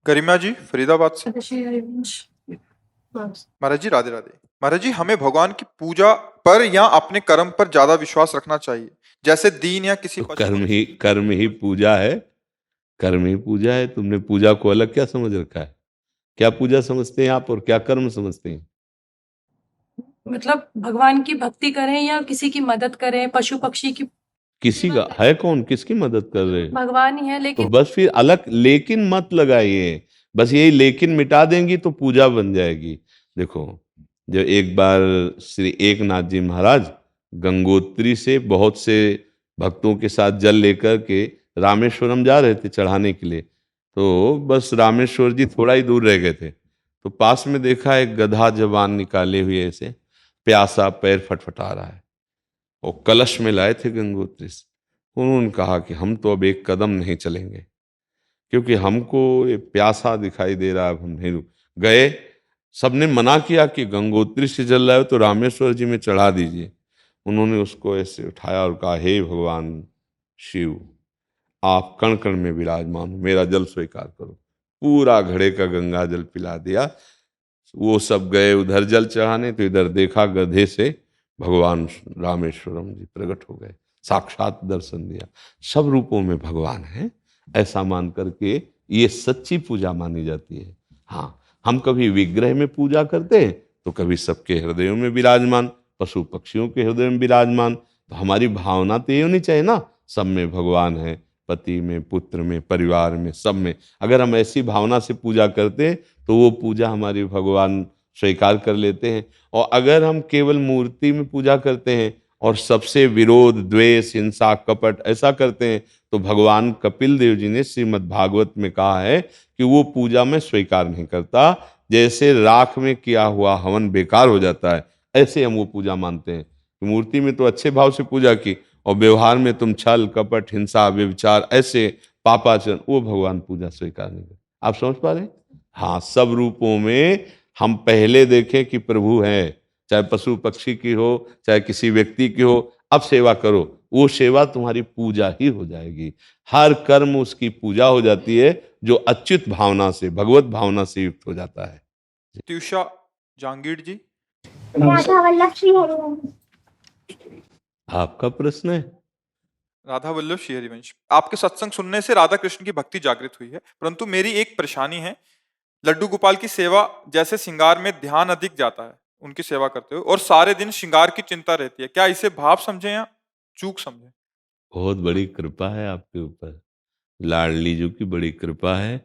गरिमा जी फरीदाबाद से। ऋषि हरिवंश। महाराज जी राधे राधे। महाराज जी, हमें भगवान की पूजा पर या अपने कर्म पर ज्यादा विश्वास रखना चाहिए, जैसे दीन या किसी तो पशु पक्षी की? कर्म ही पूजा है। कर्म ही पूजा है। तुमने पूजा को अलग क्या समझ रखा है? क्या पूजा समझते हैं आप और क्या कर्म समझते हैं? मतलब भगवान की भक्ति करें या किसी की मदद करें, पशु पक्षी की किसी सेवा का करें। है कौन? किसकी मदद कर रहे हैं? भगवान ही है, तो लेकिन बस फिर अलग लेकिन मत लगाइए। बस यही लेकिन मिटा देंगी तो पूजा बन जाएगी। देखो, जब एक बार श्री एकनाथ जी महाराज गंगोत्री से बहुत से भक्तों के साथ जल लेकर के रामेश्वरम जा रहे थे चढ़ाने के लिए। तो बस रामेश्वर जी थोड़ा ही दूर रह गए थे, तो पास में देखा एक गधा जबान निकाले हुए ऐसे प्यासा पैर फटफटा रहा है। वो कलश में लाए थे गंगोत्री से। उन्होंने कहा कि हम तो अब एक कदम नहीं चलेंगे, क्योंकि हमको ये प्यासा दिखाई दे रहा है, अब हम नहीं गए। सबने मना किया कि गंगोत्री से जल रहा है तो रामेश्वर जी में चढ़ा दीजिए। उन्होंने उसको ऐसे उठाया और कहा, हे भगवान शिव, आप कण कण में विराजमान हो, मेरा जल स्वीकार करो। पूरा घड़े का गंगा जल पिला दिया। वो सब गए उधर जल चढ़ाने, तो इधर देखा गधे से भगवान रामेश्वरम जी प्रकट हो गए, साक्षात दर्शन दिया। सब रूपों में भगवान है, ऐसा मान करके ये सच्ची पूजा मानी जाती है। हाँ, हम कभी विग्रह में पूजा करते हैं तो कभी सबके हृदयों में विराजमान, पशु पक्षियों के हृदय में विराजमान। तो हमारी भावना तो ये होनी चाहिए ना, सब में भगवान है, पति में, पुत्र में, परिवार में, सब में। अगर हम ऐसी भावना से पूजा करते हैं तो वो पूजा हमारी भगवान स्वीकार कर लेते हैं। और अगर हम केवल मूर्ति में पूजा करते हैं और सबसे विरोध, द्वेष, हिंसा, कपट ऐसा करते हैं, तो भगवान कपिल देव जी ने श्रीमद् भागवत में कहा है कि वो पूजा में स्वीकार नहीं करता। जैसे राख में किया हुआ हवन बेकार हो जाता है, ऐसे हम वो पूजा मानते हैं। मूर्ति में तो अच्छे भाव से पूजा की और व्यवहार में तुम छल, कपट, हिंसा, व्यभिचार, ऐसे पापाचरण, वो भगवान पूजा स्वीकार नहीं करते। आप समझ पा रहे हैं? हाँ, सब रूपों में हम पहले देखें कि प्रभु है, चाहे पशु पक्षी की हो, चाहे किसी व्यक्ति की हो। अब सेवा करो, वो सेवा तुम्हारी पूजा ही हो जाएगी। हर कर्म उसकी पूजा हो जाती है जो अच्युत भावना से, भगवत भावना से युक्त हो जाता है। त्युषा जहांगीर जी। राधा वल्लभ श्री हरिवंश। आपका प्रश्न है। राधा वल्लभ श्री हरिवंश। आपके सत्संग सुनने से राधा कृष्ण की भक्ति जागृत हुई है, परंतु मेरी एक परेशानी है। लड्डू गोपाल की सेवा जैसे श्रृंगार में ध्यान अधिक जाता है उनकी सेवा करते हुए, और सारे दिन श्रृंगार की चिंता रहती है। क्या इसे भाव समझे या चूक समझे? बहुत बड़ी कृपा है आपके ऊपर, लाडली जी की बड़ी कृपा है,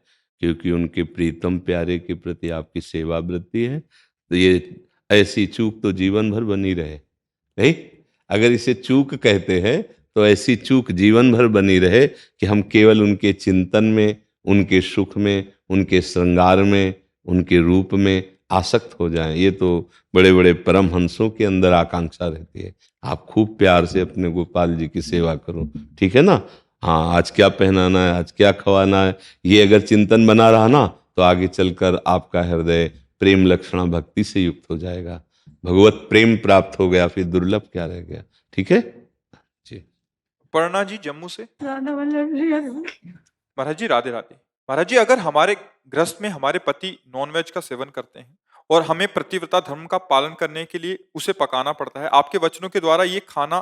क्योंकि उनके प्रीतम प्यारे के प्रति आपकी सेवा वृत्ति है। तो ये ऐसी चूक तो जीवन भर बनी रहे। नहीं, अगर इसे चूक कहते हैं तो ऐसी चूक जीवन भर बनी रहे कि हम केवल उनके चिंतन में, उनके सुख में, उनके श्रृंगार में, उनके रूप में आसक्त हो जाएं। ये तो बड़े बड़े परमहंसों के अंदर आकांक्षा रहती है। आप खूब प्यार से अपने गोपाल जी की सेवा करो, ठीक है ना? हाँ, आज क्या पहनाना है, आज क्या खवाना है, ये अगर चिंतन बना रहा ना, तो आगे चलकर आपका हृदय प्रेम लक्षणा भक्ति से युक्त हो जाएगा। भगवत प्रेम प्राप्त हो गया, फिर दुर्लभ क्या रह गया। ठीक है जी। पर्णा जी जम्मू से। राधा वल्लभ श्री हरिवंश। महाराज जी राधे राधे। महाराज जी, अगर हमारे गृहस्थ में हमारे पति नॉनवेज का सेवन करते हैं और हमें प्रतिव्रता धर्म का पालन करने के लिए उसे पकाना पड़ता है, आपके वचनों के द्वारा ये खाना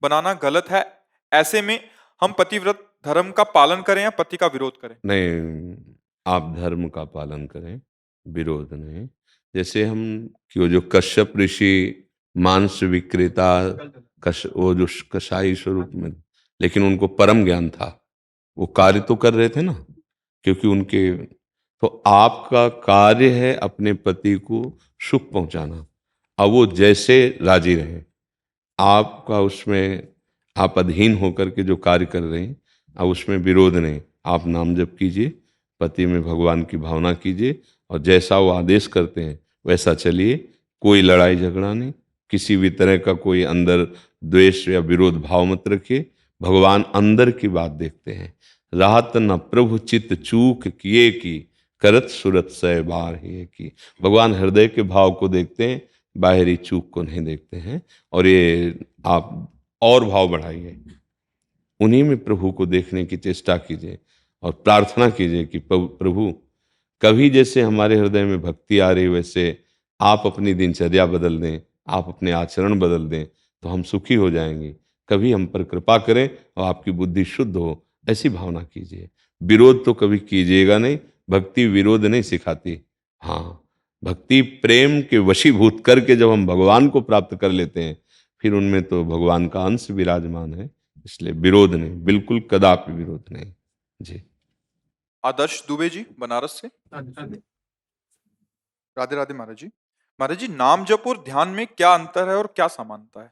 बनाना गलत है, ऐसे में हम पतिव्रत धर्म का पालन करें या पति का विरोध करें? नहीं, आप धर्म का पालन करें, विरोध नहीं। जैसे हम कि वो जो कश्यप ऋषि मांस विक्रेता, वो जो कसाई स्वरूप में, लेकिन उनको परम ज्ञान था, वो कार्य तो कर रहे थे ना, क्योंकि उनके, तो आपका कार्य है अपने पति को सुख पहुंचाना। अब वो जैसे राजी रहे, आपका उसमें, आप अधीन होकर के जो कार्य कर रहे हैं, अब उसमें विरोध नहीं। आप नाम जप कीजिए, पति में भगवान की भावना कीजिए, और जैसा वो आदेश करते हैं वैसा चलिए। कोई लड़ाई झगड़ा नहीं, किसी भी तरह का कोई अंदर द्वेष या विरोध भाव मत रखिए। भगवान अंदर की बात देखते हैं। राहत न प्रभु चित्त चूक किए की, करत सुरत सै बार ही की। भगवान हृदय के भाव को देखते हैं, बाहरी चूक को नहीं देखते हैं। और ये आप और भाव बढ़ाइए, उन्हीं में प्रभु को देखने की चेष्टा कीजिए और प्रार्थना कीजिए कि प्रभु कभी जैसे हमारे हृदय में भक्ति आ रही वैसे आप अपनी दिनचर्या बदल दें, आप अपने आचरण बदल दें, तो हम सुखी हो जाएंगे। कभी हम पर कृपा करें और आपकी बुद्धि शुद्ध हो, ऐसी भावना कीजिए। विरोध तो कभी कीजिएगा नहीं, भक्ति विरोध नहीं सिखाती। हाँ, भक्ति प्रेम के वशीभूत करके जब हम भगवान को प्राप्त कर लेते हैं, फिर उनमें तो भगवान का अंश विराजमान है, इसलिए विरोध नहीं, बिल्कुल कदापि विरोध नहीं। जी। आदर्श दुबे जी बनारस से। राधे राधे महाराज जी। महाराज जी, नाम जप और ध्यान में क्या अंतर है और क्या समानता है?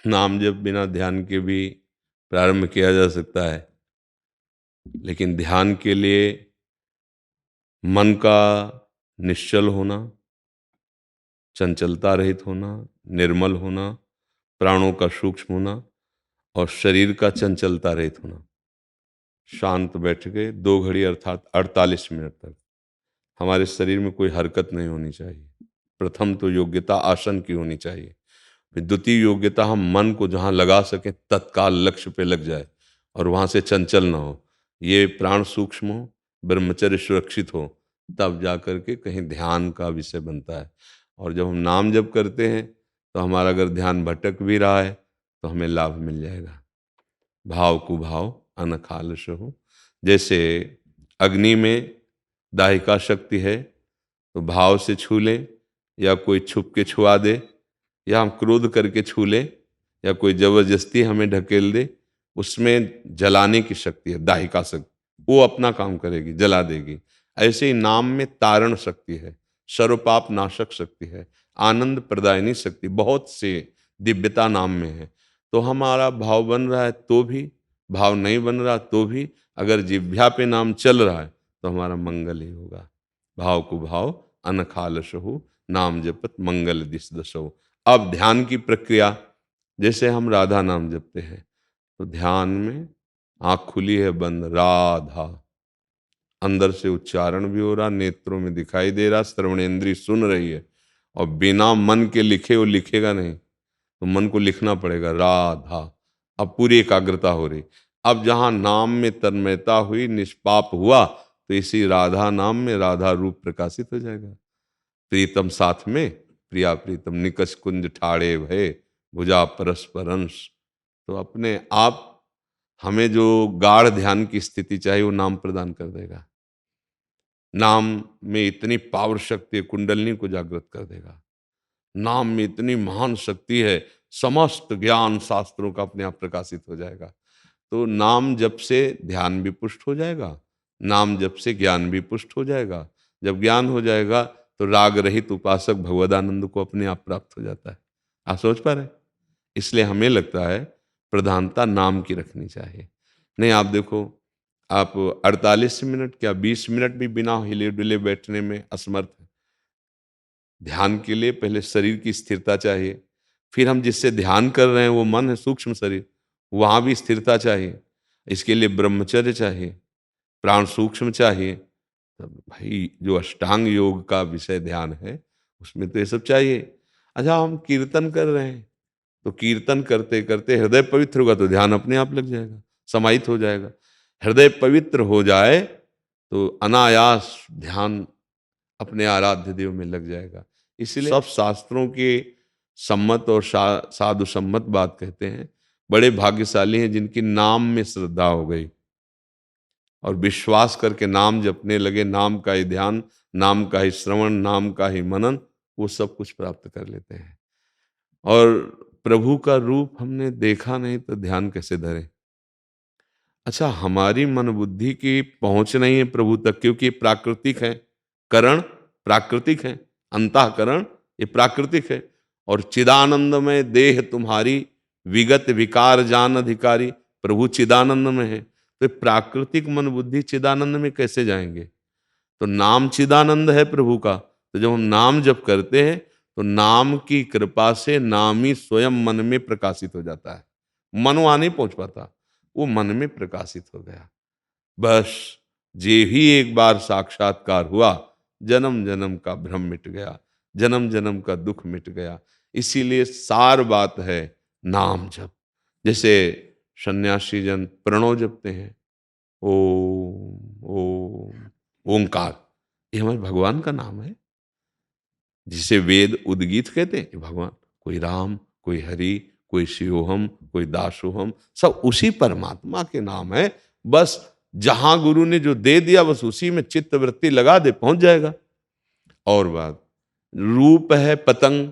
नाम जप बिना ध्यान के भी प्रारंभ किया जा सकता है, लेकिन ध्यान के लिए मन का निश्चल होना, चंचलता रहित होना, निर्मल होना, प्राणों का सूक्ष्म होना और शरीर का चंचलता रहित होना। शांत बैठ के 2 घड़ी अर्थात 48 मिनट तक हमारे शरीर में कोई हरकत नहीं होनी चाहिए। प्रथम तो योग्यता आसन की होनी चाहिए, फिर द्वितीय योग्यता हम मन को जहाँ लगा सकें तत्काल लक्ष्य पे लग जाए और वहाँ से चंचल ना हो। ये प्राण सूक्ष्म हो, ब्रह्मचर्य सुरक्षित हो, तब जा कर के कहीं ध्यान का विषय बनता है। और जब हम नाम जप करते हैं तो हमारा अगर ध्यान भटक भी रहा है तो हमें लाभ मिल जाएगा। भाव कुभाव अनखालस हो। जैसे अग्नि में दाहिका शक्ति है तो भाव से छू लें, या कोई छुप के छुआ दे, या हम क्रोध करके छू लें, या कोई जबरदस्ती हमें ढकेल दे, उसमें जलाने की शक्ति है दाहिका शक्ति, वो अपना काम करेगी, जला देगी। ऐसे ही नाम में तारण शक्ति है, सर्वपाप नाशक शक्ति है, आनंद प्रदायनी शक्ति, बहुत से दिव्यता नाम में है। तो हमारा भाव बन रहा है तो भी, भाव नहीं बन रहा तो भी, अगर जिह्वा पे नाम चल रहा है तो हमारा मंगल ही होगा। भाव को भाव अनखालसहु, नाम जपत मंगल दिस दसहु। अब ध्यान की प्रक्रिया, जैसे हम राधा नाम जपते हैं तो ध्यान में आंख खुली है बंद, राधा, अंदर से उच्चारण भी हो रहा, नेत्रों में दिखाई दे रहा, श्रवणेंद्रिय सुन रही है, और बिना मन के लिखे वो लिखेगा नहीं, तो मन को लिखना पड़ेगा राधा। अब पूरी एकाग्रता हो रही। अब जहां नाम में तन्मयता हुई, निष्पाप हुआ, तो इसी राधा नाम में राधा रूप प्रकाशित हो जाएगा। प्रीतम साथ में प्रिया प्रीतम, निकष कुंज ठाड़े भय, भुजा परस्पर अंश। तो अपने आप हमें जो गाढ़ ध्यान की स्थिति चाहिए वो नाम प्रदान कर देगा। नाम में इतनी पावर शक्ति है, कुंडलिनी को जागृत कर देगा। नाम में इतनी महान शक्ति है, समस्त ज्ञान शास्त्रों का अपने आप प्रकाशित हो जाएगा। तो नाम जप से ध्यान भी पुष्ट हो जाएगा, नाम जप से ज्ञान भी पुष्ट हो जाएगा। जब ज्ञान हो जाएगा तो राग रहित उपासक भगवदानंद को अपने आप प्राप्त हो जाता है। आप सोच पा रहे? इसलिए हमें लगता है प्रधानता नाम की रखनी चाहिए। नहीं, आप देखो, आप 48 मिनट क्या 20 मिनट भी बिना हिले डुले बैठने में असमर्थ है। ध्यान के लिए पहले शरीर की स्थिरता चाहिए, फिर हम जिससे ध्यान कर रहे हैं वो मन है, सूक्ष्म शरीर, वहां भी स्थिरता चाहिए। इसके लिए ब्रह्मचर्य चाहिए, प्राण सूक्ष्म चाहिए। तब भाई जो अष्टांग योग का विषय ध्यान है उसमें तो ये सब चाहिए। अच्छा, हम कीर्तन कर रहे हैं तो कीर्तन करते करते हृदय पवित्र होगा तो ध्यान अपने आप लग जाएगा, समाहित हो जाएगा। हृदय पवित्र हो जाए तो अनायास ध्यान अपने आराध्य देव में लग जाएगा। इसलिए सब शास्त्रों के सम्मत और साधु सम्मत बात कहते हैं। बड़े भाग्यशाली हैं जिनकी नाम में श्रद्धा हो गई और विश्वास करके नाम जपने लगे, नाम का ही ध्यान, नाम का ही श्रवण, नाम का ही मनन, वो सब कुछ प्राप्त कर लेते हैं। और प्रभु का रूप हमने देखा नहीं तो ध्यान कैसे धरे? अच्छा, हमारी मन बुद्धि की पहुंच नहीं है प्रभु तक, क्योंकि प्राकृतिक है, करण प्राकृतिक है, अंतःकरण ये प्राकृतिक है, और चिदानंद में देह तुम्हारी, विगत विकार जान अधिकारी। प्रभु चिदानंद में है, तो प्राकृतिक मन बुद्धि चिदानंद में कैसे जाएंगे? तो नाम चिदानंद है प्रभु का। तो जब हम नाम जप करते हैं तो नाम की कृपा से नाम ही स्वयं मन में प्रकाशित हो जाता है। मन वहां नहीं पहुंच पाता, वो मन में प्रकाशित हो गया। बस जे ही एक बार साक्षात्कार हुआ, जन्म जन्म का भ्रम मिट गया, जन्म जन्म का दुख मिट गया। इसीलिए सार बात है नाम जप। जैसे सन्यासी जन प्रणव जपते हैं, ओम ओम, ओंकार, ये हमारे भगवान का नाम है, जिसे वेद उद्गीत कहते हैं। ये भगवान, कोई राम, कोई हरि, कोई शिवोहम, कोई दासोहम, सब उसी परमात्मा के नाम है। बस जहां गुरु ने जो दे दिया, बस उसी में चित्त वृत्ति लगा दे, पहुंच जाएगा। और बात, रूप है पतंग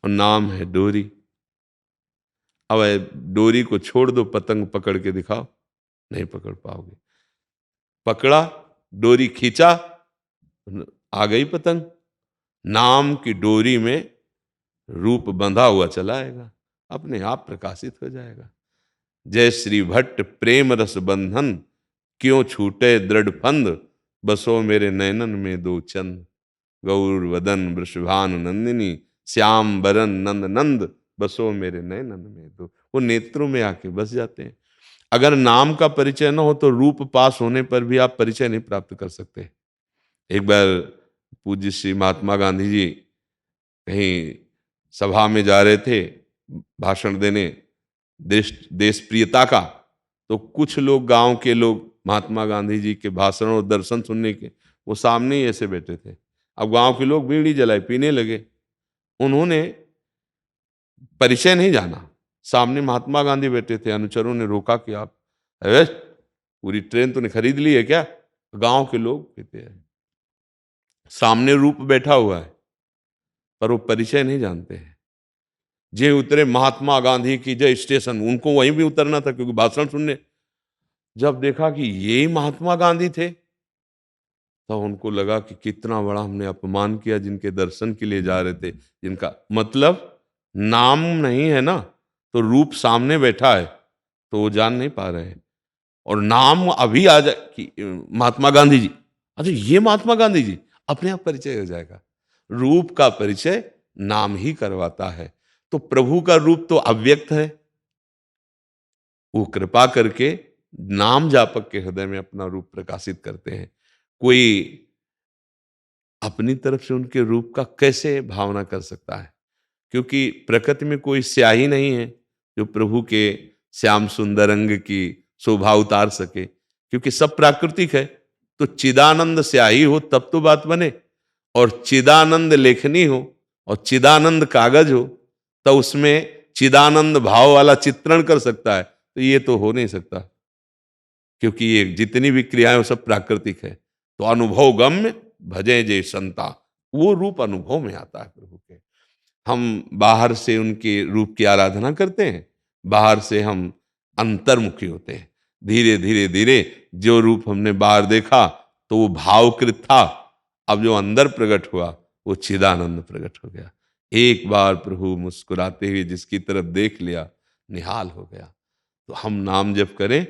और नाम है डोरी। अब डोरी को छोड़ दो, पतंग पकड़ के दिखाओ, नहीं पकड़ पाओगे। पकड़ा, डोरी खींचा, आ गई पतंग। नाम की डोरी में रूप बंधा हुआ चला आएगा, अपने आप प्रकाशित हो जाएगा। जय श्री भट्ट प्रेम रस बंधन, क्यों छूटे दृढ़ फंद, बसो मेरे नैनन में दो चंद। गौर वदन वृषभानु नंदिनी, श्याम बरन नंद नंद, बसो मेरे नैनन में दो। वो नेत्रों में आके बस जाते हैं। अगर नाम का परिचय न हो तो रूप पास होने पर भी आप परिचय नहीं प्राप्त कर सकते। एक बार पूज्य श्री महात्मा गांधी जी कहीं सभा में जा रहे थे भाषण देने देश प्रियता का, तो कुछ लोग, गांव के लोग, महात्मा गांधी जी के भाषण और दर्शन सुनने के, वो सामने ही ऐसे बैठे थे। अब गांव के लोग बीड़ी जलाए पीने लगे। उन्होंने परिचय नहीं जाना, सामने महात्मा गांधी बैठे थे। अनुचरों ने रोका कि आप अरे पूरी ट्रेन तूने खरीद ली है क्या? गांव के लोग कहते हैं सामने रूप बैठा हुआ है, पर वो परिचय नहीं जानते हैं। जे उतरे महात्मा गांधी की जय स्टेशन, उनको वहीं भी उतरना था क्योंकि भाषण सुनने। जब देखा कि ये महात्मा गांधी थे, तो उनको लगा कि कितना बड़ा हमने अपमान किया, जिनके दर्शन के लिए जा रहे थे, जिनका मतलब नाम नहीं है ना, तो रूप सामने बैठा है तो वो जान नहीं पा रहे हैं। और नाम अभी आ जाए कि महात्मा गांधी जी, अच्छा ये महात्मा गांधी जी, अपने आप परिचय हो जाएगा। रूप का परिचय नाम ही करवाता है। तो प्रभु का रूप तो अव्यक्त है, वो कृपा करके नाम जापक के हृदय में अपना रूप प्रकाशित करते हैं। कोई अपनी तरफ से उनके रूप का कैसे भावना कर सकता है? क्योंकि प्रकृति में कोई स्याही नहीं है जो प्रभु के श्याम सुंदर अंग की शोभा उतार सके, क्योंकि सब प्राकृतिक है। तो चिदानंद स्याही हो तब तो बात बने, और चिदानंद लेखनी हो और चिदानंद कागज हो, तो उसमें चिदानंद भाव वाला चित्रण कर सकता है। तो ये तो हो नहीं सकता, क्योंकि ये जितनी भी क्रियाएं वो सब प्राकृतिक है। तो अनुभव गम्य भजे जय संता, वो रूप अनुभव में आता है प्रभु के। हम बाहर से उनके रूप की आराधना करते हैं, बाहर से हम अंतर्मुखी होते हैं। धीरे धीरे धीरे जो रूप हमने बाहर देखा तो वो भावकृत था, अब जो अंदर प्रकट हुआ वो चिदानंद प्रकट हो गया। एक बार प्रभु मुस्कुराते हुए जिसकी तरफ देख लिया, निहाल हो गया। तो हम नाम जप करें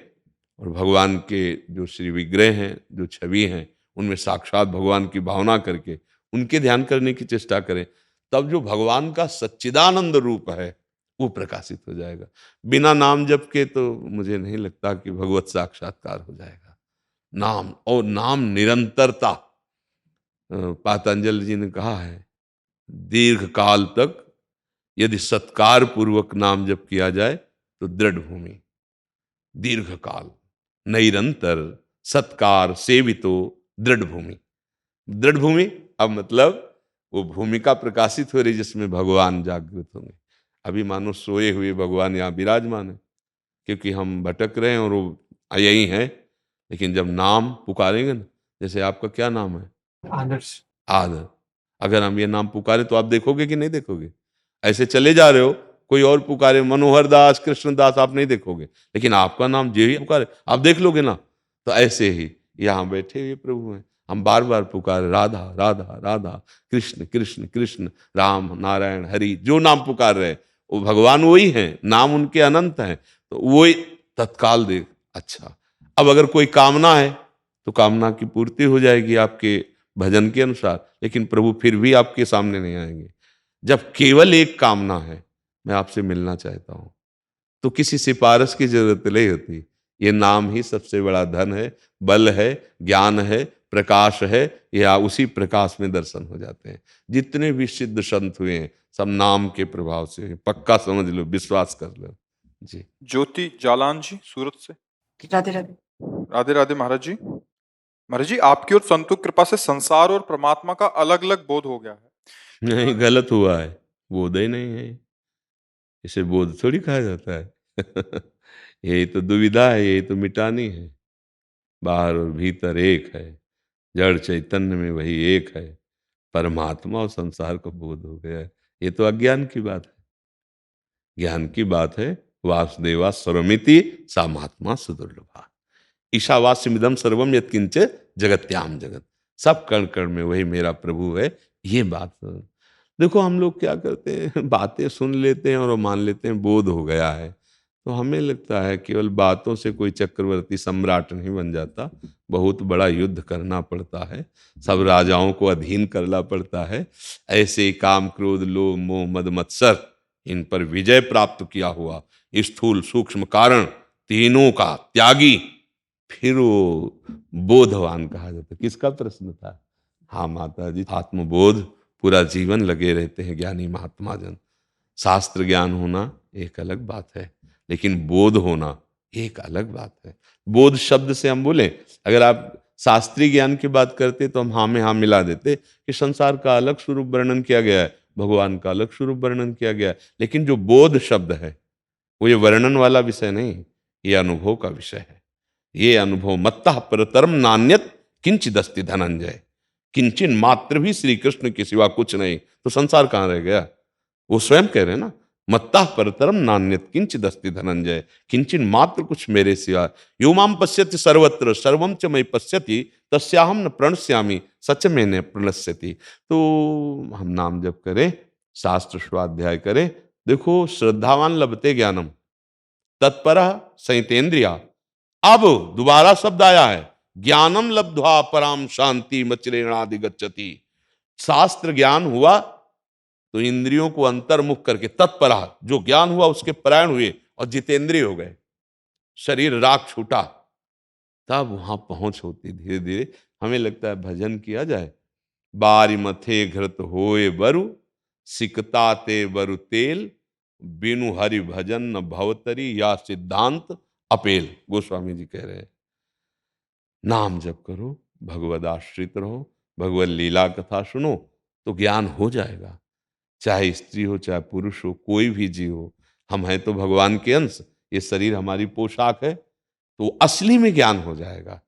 और भगवान के जो श्री विग्रह हैं, जो छवि हैं, उनमें साक्षात भगवान की भावना करके उनके ध्यान करने की चेष्टा करें, तब जो भगवान का सच्चिदानंद रूप है वो प्रकाशित हो जाएगा। बिना नाम जप के तो मुझे नहीं लगता कि भगवत साक्षात्कार हो जाएगा। नाम और नाम निरंतरता, पातंजलि जी ने कहा है, दीर्घ काल तक यदि सत्कार पूर्वक नाम जप किया जाए तो दृढ़ भूमि, दीर्घ काल निरंतर सत्कार सेवितो दृढ़ भूमि। दृढ़ भूमि अब मतलब वो भूमिका प्रकाशित हो रही जिसमें भगवान जागृत होंगे। अभी मानो सोए हुए भगवान यहाँ विराजमान है, क्योंकि हम भटक रहे हैं और वो यही हैं। लेकिन जब नाम पुकारेंगे ना, जैसे आपका क्या नाम है? आदर्श। आदर। अगर हम ये नाम पुकारे तो आप देखोगे कि नहीं देखोगे? ऐसे चले जा रहे हो, कोई और पुकारे मनोहर दास, कृष्ण दास, आप नहीं देखोगे, लेकिन आपका नाम जो ही पुकारे आप देख लोगे ना। तो ऐसे ही यहाँ बैठे हुए प्रभु हैं, हम बार बार पुकारे राधा राधा राधा, कृष्ण कृष्ण कृष्ण, राम नारायण हरि, जो नाम पुकार रहे वो भगवान वही हैं, नाम उनके अनंत हैं। तो वही तत्काल देख। अच्छा, अब अगर कोई कामना है तो कामना की पूर्ति हो जाएगी आपके भजन के अनुसार, लेकिन प्रभु फिर भी आपके सामने नहीं आएंगे। जब केवल एक कामना है, मैं आपसे मिलना चाहता हूं, तो किसी सिफारिश की जरूरत नहीं होती। ये नाम ही सबसे बड़ा धन है, बल है, ज्ञान है, प्रकाश है, या उसी प्रकाश में दर्शन हो जाते हैं। जितने भी सिद्ध संत हुए हैं सब नाम के प्रभाव से हुए, पक्का समझ लो, विश्वास कर लो जी। ज्योति जालान जी सूरत से। राधे राधे। राधे राधे महाराज जी। महाराज जी, आपकी और संतों की कृपा से संसार और परमात्मा का अलग अलग बोध हो गया है। नहीं, गलत हुआ है, बोध ही नहीं है, इसे बोध थोड़ी कहा जाता है। यही तो दुविधा है, यही तो मिटानी है। बाहर और भीतर एक है, जड़ चैतन्य में वही एक है, परमात्मा और संसार को बोध हो गया है। ये तो अज्ञान की बात है। ज्ञान की बात है, वासुदेवा सर्वमिति सा महात्मा सुदुर्लभा, ईशावास्यमिदं सर्वम यत्किंच जगत्याम जगत, सब कण कण में वही मेरा प्रभु है। ये बात देखो, हम लोग क्या करते हैं, बातें सुन लेते हैं और मान लेते हैं बोध हो गया है। तो हमें लगता है केवल बातों से कोई चक्रवर्ती सम्राट नहीं बन जाता, बहुत बड़ा युद्ध करना पड़ता है, सब राजाओं को अधीन करना पड़ता है। ऐसे काम क्रोध लोभ मोह मद मत्सर, इन पर विजय प्राप्त किया हुआ स्थूल सूक्ष्म कारण तीनों का त्यागी, फिर वो बोधवान कहा जाता है। किसका प्रश्न था? हाँ माता जी, आत्मबोध पूरा जीवन लगे रहते हैं ज्ञानी महात्मा जन। शास्त्र ज्ञान होना एक अलग बात है, लेकिन बोध होना एक अलग बात है। बोध शब्द से हम बोले, अगर आप शास्त्रीय ज्ञान की बात करते तो हम हाँ में हाँ मिला देते कि संसार का अलग स्वरूप वर्णन किया गया है, भगवान का अलग स्वरूप वर्णन किया गया है। लेकिन जो बोध शब्द है वो ये वर्णन वाला विषय नहीं, ये अनुभव का विषय है। ये अनुभव मत्तः परतरम नान्यत किंचिदस्ति धनंजय, किंचन मात्र भी श्री कृष्ण के सिवा कुछ नहीं, तो संसार कहां रह गया? वो स्वयं कह रहे हैं ना, मत्तः परतरम नान्यत किंचिदस्ति धनंजय, किंचन मात्र कुछ मेरे सिवा, यो माम पश्यति सर्वत्र सर्वम च मयि पश्यति तस्याहम न प्रणश्यामि सच में न प्रणश्यति। तो हम नाम जप करें, शास्त्र स्वाध्याय करें। देखो, श्रद्धावान लभते ज्ञानम तत्परः संयतेन्द्रिया, अब दोबारा शब्द आया है, ज्ञानम लब्ध्वा पराम शांति मचिरेणादि गच्छति। शास्त्र ज्ञान हुआ तो इंद्रियों को अंतर्मुख करके तत्परा, जो ज्ञान हुआ उसके परायण हुए और जितेंद्रिय हो गए, शरीर राग छूटा, तब वहां पहुंच होती धीरे धीरे। हमें लगता है भजन किया जाए, बारी मथे घृत होए बरु सिकता ते बरु तेल, बिनु हरि भजन न भवतरी या सिद्धांत अपेल। गोस्वामी जी कह रहे हैं, नाम जप करो, भगवद आश्रित रहो, भगवत लीला कथा सुनो, तो ज्ञान हो जाएगा। चाहे स्त्री हो चाहे पुरुष हो, कोई भी जीव हो, हम हैं तो भगवान के अंश, ये शरीर हमारी पोशाक है, तो असली में ज्ञान हो जाएगा।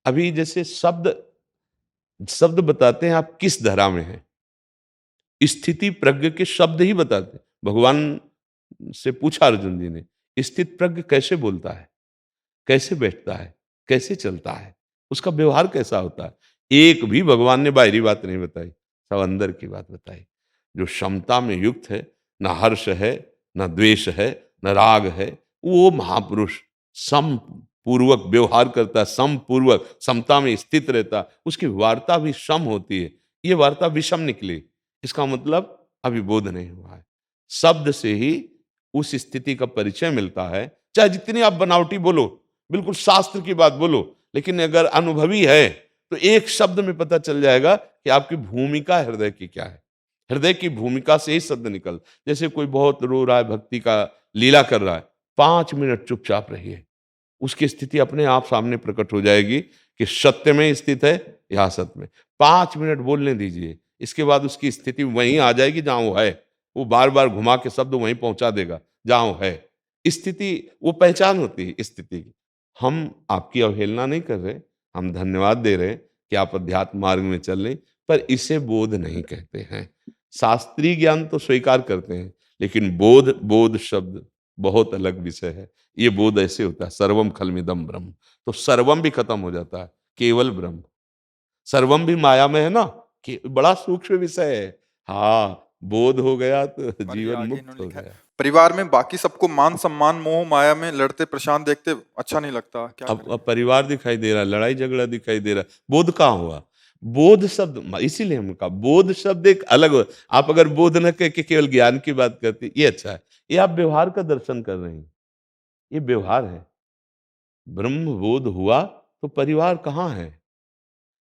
अभी जैसे शब्द शब्द बताते हैं आप किस धरा में हैं, स्थिति प्रज्ञ के शब्द ही बताते हैं। भगवान से पूछा अर्जुन जी ने, स्थित प्रज्ञ कैसे बोलता है, कैसे बैठता है, कैसे चलता है, उसका व्यवहार कैसा होता है? एक भी भगवान ने बाहरी बात नहीं बताई, सब अंदर की बात बताई। जो क्षमता में युक्त है, न हर्ष है, न द्वेष है, न राग है, वो महापुरुष सम पूर्वक व्यवहार करता है, सम पूर्वक समता में स्थित रहता है, उसकी वार्ता भी सम होती है। ये वार्ता विषम निकली, इसका मतलब अभी बोध नहीं हुआ है। शब्द से ही उस स्थिति का परिचय मिलता है। चाहे जितनी आप बनावटी बोलो, बिल्कुल शास्त्र की बात बोलो, लेकिन अगर अनुभवी है तो एक शब्द में पता चल जाएगा कि आपकी भूमिका हृदय की क्या है। हृदय की भूमिका से ही शब्द निकल। जैसे कोई बहुत रो रहा है, भक्ति का लीला कर रहा है, 5 मिनट चुपचाप रहिए, उसकी स्थिति अपने आप सामने प्रकट हो जाएगी कि सत्य में स्थित है या असत में। 5 मिनट बोलने दीजिए, इसके बाद उसकी स्थिति वहीं आ जाएगी जहां वो है। वो बार बार घुमा के शब्द वहीं पहुंचा देगा जहां वो है। स्थिति वो पहचान होती है स्थिति की। हम आपकी अवहेलना नहीं कर रहे, हम धन्यवाद दे रहे हैं कि आप अध्यात्म मार्ग में चल रहे, पर इसे बोध नहीं कहते हैं। शास्त्रीय ज्ञान तो स्वीकार करते हैं, लेकिन बोध बोध शब्द बहुत अलग विषय है। ये बोध ऐसे होता है, सर्वम खलमिदम ब्रह्म, तो सर्वम भी खत्म हो जाता है, केवल ब्रह्म। सर्वम भी माया में है ना, कि बड़ा सूक्ष्म विषय है। हाँ, बोध हो गया तो और ये जीवन आगे मुक्त इन्होंने हो लिखा है, गया। परिवार में बाकी सबको मान सम्मान मोह माया में लड़ते परेशान देखते अच्छा नहीं लगता, क्या करें? अब परिवार दिखाई दे रहा है, लड़ाई झगड़ा दिखाई दे रहा है, बोध कहाँ हुआ? बोध शब्द, इसीलिए हमने कहा बोध शब्द एक अलग आप अगर बोध न कह के केवल ज्ञान की बात करती, ये अच्छा है। ये आप व्यवहार का दर्शन कर रहे हैं, ये व्यवहार है। ब्रह्म बोध हुआ तो परिवार कहाँ है?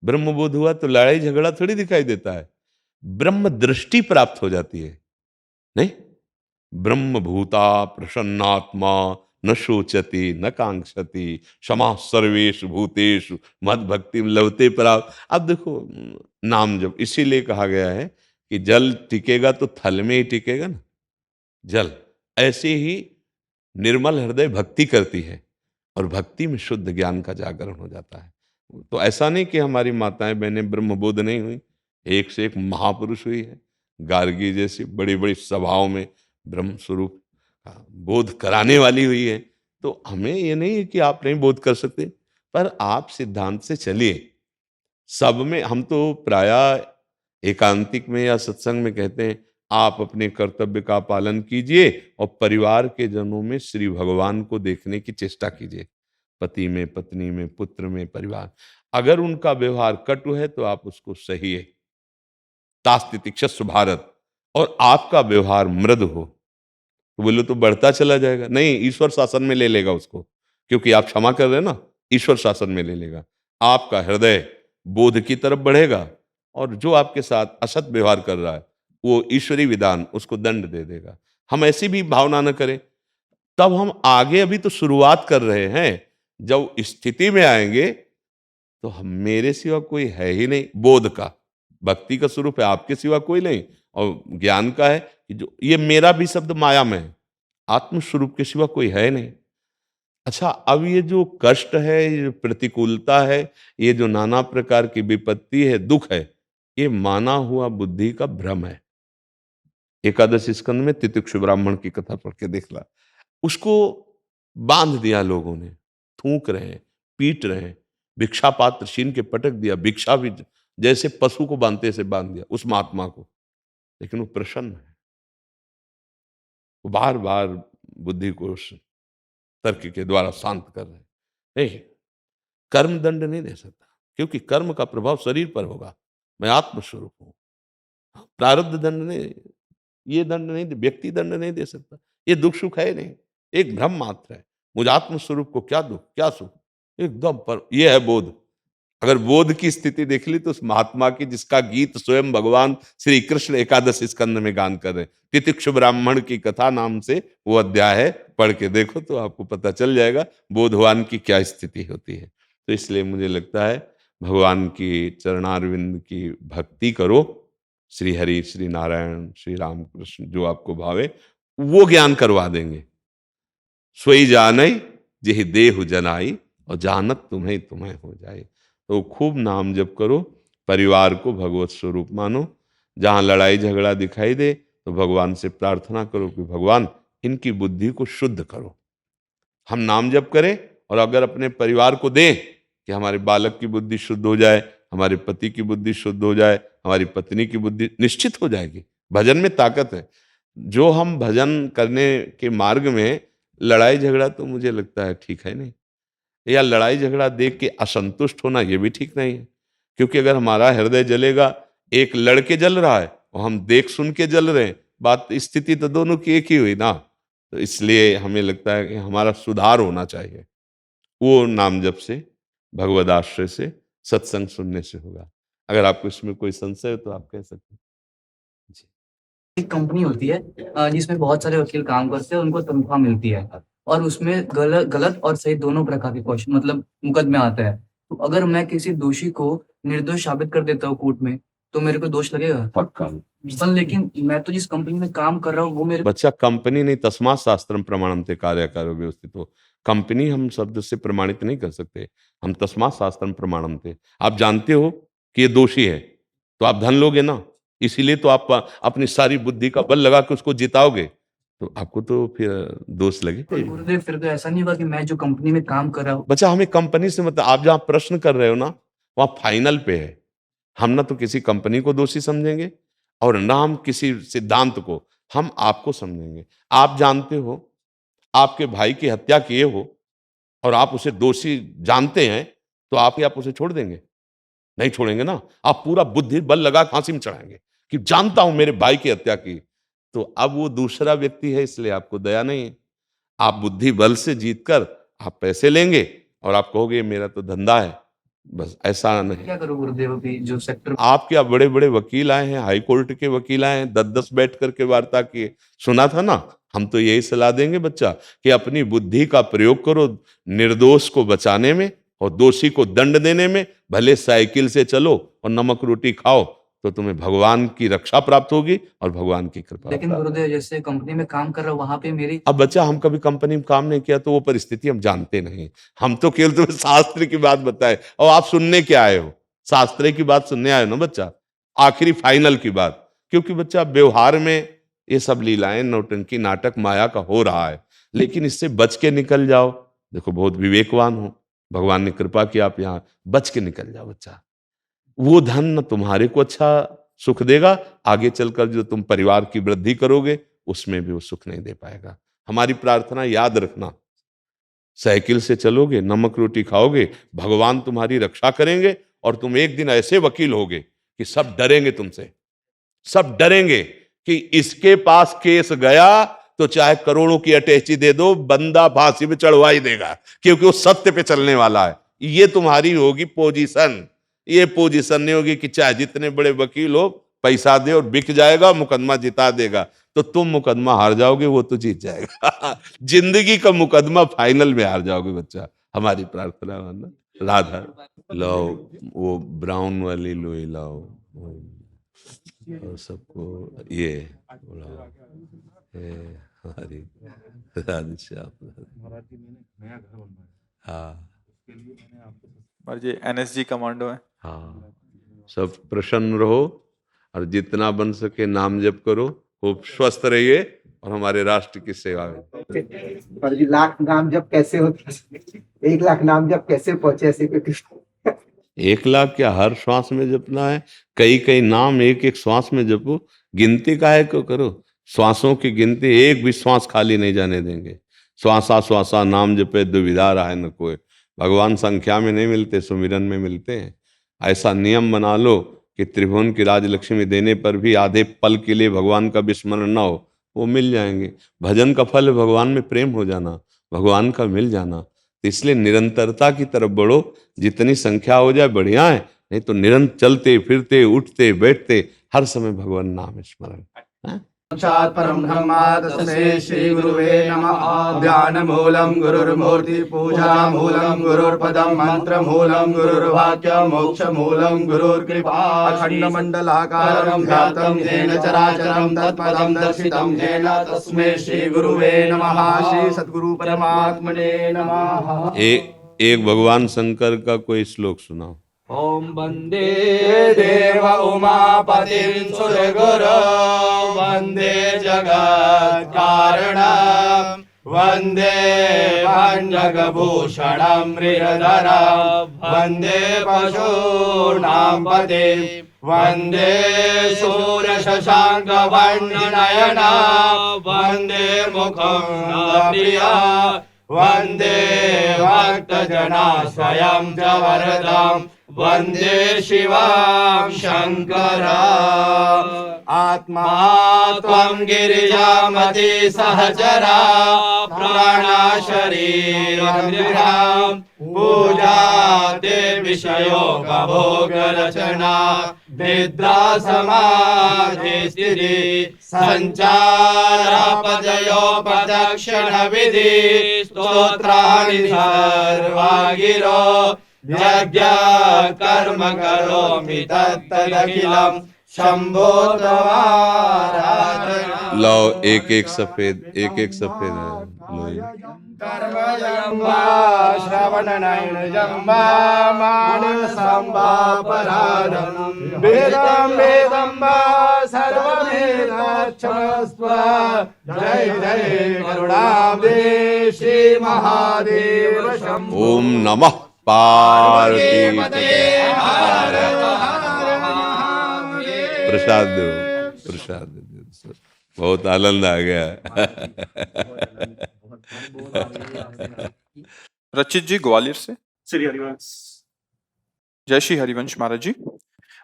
ब्रह्म बोध हुआ तो लड़ाई झगड़ा थोड़ी दिखाई देता है, ब्रह्म दृष्टि प्राप्त हो जाती है। नहीं, ब्रह्म भूता प्रसन्नात्मा न शोचति न कांक्षति क्षमा सर्वेषु भूतेषु मद भक्ति लभते पराग। अब देखो नाम जब इसीलिए कहा गया है कि जल टिकेगा तो थल में ही टिकेगा ना, जल। ऐसे ही निर्मल हृदय भक्ति करती है और भक्ति में शुद्ध ज्ञान का जागरण हो जाता है। तो ऐसा नहीं कि हमारी माताएं बहनें ब्रह्मबोध नहीं हुई, एक से एक महापुरुष हुई है। गार्गी जैसी बड़ी बड़ी सभाओं में ब्रह्म स्वरूप का बोध कराने वाली हुई है। तो हमें ये नहीं है कि आप नहीं बोध कर सकते, पर आप सिद्धांत से चलिए। सब में हम तो प्रायः एकांतिक में या सत्संग में कहते हैं आप अपने कर्तव्य का पालन कीजिए और परिवार के जनों में श्री भगवान को देखने की चेष्टा कीजिए। पति में, पत्नी में, पुत्र में, परिवार। अगर उनका व्यवहार कटु है तो आप उसको सहिए, तास्ति तितिक्षस्व भारत। और आपका व्यवहार मृद हो तो बोलो तो बढ़ता चला जाएगा, नहीं, ईश्वर शासन में ले लेगा उसको, क्योंकि आप क्षमा कर रहे हैं ना, ईश्वर शासन में ले लेगा। आपका हृदय बोध की तरफ बढ़ेगा और जो आपके साथ असत व्यवहार कर रहा है वो ईश्वरी विधान उसको दंड दे देगा। हम ऐसी भी भावना न करें, तब हम आगे अभी तो शुरुआत कर रहे हैं। जब स्थिति में आएंगे तो हम मेरे सिवा कोई है ही नहीं, बोध का, भक्ति का स्वरूप है, आपके सिवा कोई नहीं, और ज्ञान का है कि जो ये मेरा भी शब्द माया में है, आत्म स्वरूप के सिवा कोई है नहीं। अच्छा, अब ये जो कष्ट है, ये जो प्रतिकूलता है, ये जो नाना प्रकार की विपत्ति है, दुख है, ये माना हुआ बुद्धि का भ्रम है। एकादश स्कंद में तितिक्षु ब्राह्मण की कथा पढ़ के देख ला, उसको बांध दिया लोगों ने, थूक रहे हैं, पीट रहे हैं, भिक्षा पात्र छीन के पटक दिया, भिक्षा भी जैसे पशु को बांधते से बांध दिया उस महात्मा को। लेकिन वो प्रसन्न है, वो बार बार बुद्धि को तर्क के द्वारा शांत कर रहे हैं। नहीं, कर्म दंड नहीं दे सकता, क्योंकि कर्म का प्रभाव शरीर पर होगा। मैं आत्मस्वरूप हूं, प्रारब्ध दंड नहीं, ये दंड नहीं, व्यक्ति दंड नहीं दे सकता। ये दुख सुख है नहीं, एक भ्रम मात्र है। मुझ आत्मस्वरूप को क्या दुख क्या सुख, एकदम पर ये है बोध। अगर बोध की स्थिति देख ली तो उस महात्मा की, जिसका गीत स्वयं भगवान श्री कृष्ण एकादश स्कंद में गान कर रहे हैं, तितिक्षु ब्राह्मण की कथा नाम से वो अध्याय है, पढ़ के देखो तो आपको पता चल जाएगा बोधवान की क्या स्थिति होती है। तो इसलिए मुझे लगता है भगवान की चरणारविंद की भक्ति करो, श्री हरि, श्री नारायण, श्री रामकृष्ण, जो आपको भावे वो ज्ञान करवा देंगे। सोई जानई जेहि देहु जनाई, और जानत तुम्हें तुम्हें हो जाए। तो खूब नाम जप करो, परिवार को भगवत स्वरूप मानो। जहाँ लड़ाई झगड़ा दिखाई दे तो भगवान से प्रार्थना करो कि भगवान इनकी बुद्धि को शुद्ध करो। हम नाम जप करें और अगर अपने परिवार को दें कि हमारे बालक की बुद्धि शुद्ध हो जाए, हमारे पति की बुद्धि शुद्ध हो जाए, हमारी पत्नी की बुद्धि निश्चित हो जाएगी। भजन में ताकत है। जो हम भजन करने के मार्ग में लड़ाई झगड़ा, तो मुझे लगता है ठीक है नहीं, या लड़ाई झगड़ा देख के असंतुष्ट होना ये भी ठीक नहीं है। क्योंकि अगर हमारा हृदय जलेगा, एक लड़के जल रहा है और हम देख सुन के जल रहे हैं, बात स्थिति तो दोनों की एक ही हुई ना। तो इसलिए हमें लगता है कि हमारा सुधार होना चाहिए, वो नाम जप से, भगवद आश्रय से, सत्संग सुनने से होगा। अगर आपको इसमें कोई संशय हो तो आप कह सकते हैं। जी। एक कंपनी होती है जिसमें बहुत सारे वकील काम करते हैं, उनको तनख्वाह मिलती है और उसमें गलत और सही दोनों प्रकार के क्वेश्चन मतलब मुकदमे आते हैं। तो अगर मैं किसी दोषी को निर्दोष साबित कर देता हूँ कोर्ट में, तो मेरे को दोष लगेगा पक्का। पर लेकिन मैं तो जिस कंपनी में काम कर रहा हूँ वो मेरे बच्चा, कंपनी नहीं, तस्मात् शास्त्रम प्रमाणन्ते कार्यकारो व्यवस्थितो। कंपनी हम शब्द से प्रमाणित नहीं कर सकते, हम तस्मात् शास्त्रम प्रमाणन्ते। आप जानते हो कि ये दोषी है तो आप धन लोगे ना, इसीलिए तो आप अपनी सारी बुद्धि का बल लगा के उसको जिताओगे, तो आपको तो फिर दोष लगे। गुरुदेव, फिर तो ऐसा नहीं होगा कि मैं जो कंपनी में काम कर रहा हूँ। बच्चा, हमें कंपनी से मतलब, आप जहाँ प्रश्न कर रहे हो ना वहाँ फाइनल पे है। हम ना तो किसी कंपनी को दोषी समझेंगे और ना हम किसी सिद्धांत को, हम आपको समझेंगे। आप जानते हो आपके भाई की हत्या किए हो और आप उसे दोषी जानते हैं, तो आप उसे छोड़ देंगे? नहीं छोड़ेंगे ना। आप पूरा बुद्धि बल लगा फांसी में चढ़ाएंगे कि जानता हूं मेरे भाई की हत्या की। तो अब वो दूसरा व्यक्ति है, इसलिए आपको दया नहीं है। आप बुद्धि बल से जीतकर आप पैसे लेंगे और आप कहोगे मेरा तो धंधा है, बस ऐसा नहीं। क्या करूँ गुरुदेव, अभी जो सेक्टर आप क्या बड़े बड़े वकील आए हैं, हाई कोर्ट के वकील आए हैं, 10-10 बैठ करके वार्ता किए, सुना था ना, हम तो यही सलाह देंगे बच्चा कि अपनी बुद्धि का प्रयोग करो निर्दोष को बचाने में और दोषी को दंड देने में। भले साइकिल से चलो और नमक रोटी खाओ, तो तुम्हें भगवान की रक्षा प्राप्त होगी और भगवान की कृपा। लेकिन गुरुदेव जैसे कंपनी में काम कर रहा हूँ वहां पे मेरी अब बच्चा, हम कभी कंपनी में काम नहीं किया तो वो परिस्थिति हम जानते नहीं। हम तो केवल तुम्हें शास्त्र की बात बताए, और आप सुनने क्या आए हो? शास्त्र की बात सुनने आए हो ना बच्चा, आखिरी फाइनल की बात। क्योंकि बच्चा व्यवहार में ये सब लीलाएं, नौटंकी, नाटक माया का हो रहा है, लेकिन इससे बच के निकल जाओ। देखो बहुत विवेकवान हो, भगवान ने कृपा की, आप यहाँ बच के निकल जाओ बच्चा। वो धन न तुम्हारे को अच्छा सुख देगा, आगे चलकर जो तुम परिवार की वृद्धि करोगे उसमें भी वो सुख नहीं दे पाएगा। हमारी प्रार्थना याद रखना, साइकिल से चलोगे, नमक रोटी खाओगे, भगवान तुम्हारी रक्षा करेंगे और तुम एक दिन ऐसे वकील होगे कि सब डरेंगे तुमसे, सब डरेंगे कि इसके पास केस गया तो चाहे करोड़ों की अटैची दे दो, बंदा फांसी पे चढ़वा ही देगा, क्योंकि वो सत्य पे चलने वाला है। ये तुम्हारी होगी पोजीशन। ये पोजीशन नहीं होगी कि चाहे जितने बड़े वकील हो, पैसा दे और बिक जाएगा, मुकदमा जिता देगा। तो तुम मुकदमा हार जाओगे, वो तो जीत जाएगा। जिंदगी का मुकदमा फाइनल में हार जाओगे बच्चा। हमारी प्रार्थना मानना। राधा लाओ, वो ब्राउन वाली लोई लाओ, और सबको ये लाओ। हमारी राधे श्याम। हाँ महाराज जी NSG कमांडो है। हाँ, सब प्रसन्न रहो और जितना बन सके नाम जप करो, खूब स्वस्थ रहिए और हमारे राष्ट्र की सेवा में। पर जी लाख नाम जप कैसे होता है? 1 लाख नाम जप कैसे पहुंचे ऐसे कोई? 1 लाख क्या हर श्वास में जपना है? कई कई नाम एक एक श्वास में जपो। गिनती काहे को करो? श्वासों की गिनती, एक भी श्वास खाली नहीं जाने देंगे। श्वासा श्वासा नाम जपे दुविधा रहे न कोई। भगवान संख्या में नहीं मिलते, सुमिरन में मिलते हैं। ऐसा नियम बना लो कि त्रिभुवन की राजलक्ष्मी देने पर भी आधे पल के लिए भगवान का विस्मरण ना हो, वो मिल जाएंगे। भजन का फल भगवान में प्रेम हो जाना, भगवान का मिल जाना। तो इसलिए निरंतरता की तरफ बढ़ो, जितनी संख्या हो जाए बढ़िया है, नहीं तो निरंतर चलते फिरते उठते बैठते हर समय भगवान नाम स्मरण। साक्षात् परम ब्रह्म तस्मै श्री गुरुवे नमः। ध्यानमूलं गुरुर्मूर्ति पूजा मूलं गुरुर्पदं मंत्रमूलं गुरुर्वाक्यं मोक्षमूलं गुरुर्कृपा। अखंडमंडलाकारं ध्यातं येन चराचरं तत्पदं दर्शितं येन तस्मै श्री गुरुवे नमः। श्री सद्गुरु परमात्मने नमः। एक भगवान शंकर का कोई श्लोक सुनाओ। ओम वंदे देव उमापतिं सुरगुरो वंदे जगत् कारणं वंदे भंजगभूषणं मृगधरं वंदे पशूनां पतिं वंदे शूरशशाङ्कवर्णनयनं वंदे मुकुन्दं प्रियं वंदे भक्तजनाश्रयं च वरदं वंदे शिवं शंकरं। आत्मा त्वं गिरिजामति सहचरा प्राणा शरीरं पूजा ते विषयोपभोग रचना निद्रा समाधि स्थिति संचारपदयोपदक्षिण विधि स्तोत्राणि सर्वा गिरो यज्ञ कर्म करोमि तत्तदखिलं शंभो तवाराधना। लाओ एक एक सफेद है लोई। कर्मजम्बा श्रवणनयनजम्बा मानसम्बापराधं वेदं वेदम्बा सर्वमेतच्छमस्व। जय जय करुणाब्धे श्री महादेव शंभो। ओम नमः पार्वती पते हर हर महादेव। प्रसाद दो, प्रसाद दो। बहुत आनंद आ गया। रचित जी ग्वालियर से। श्री हरिवंश। जय श्री हरिवंश महाराज जी।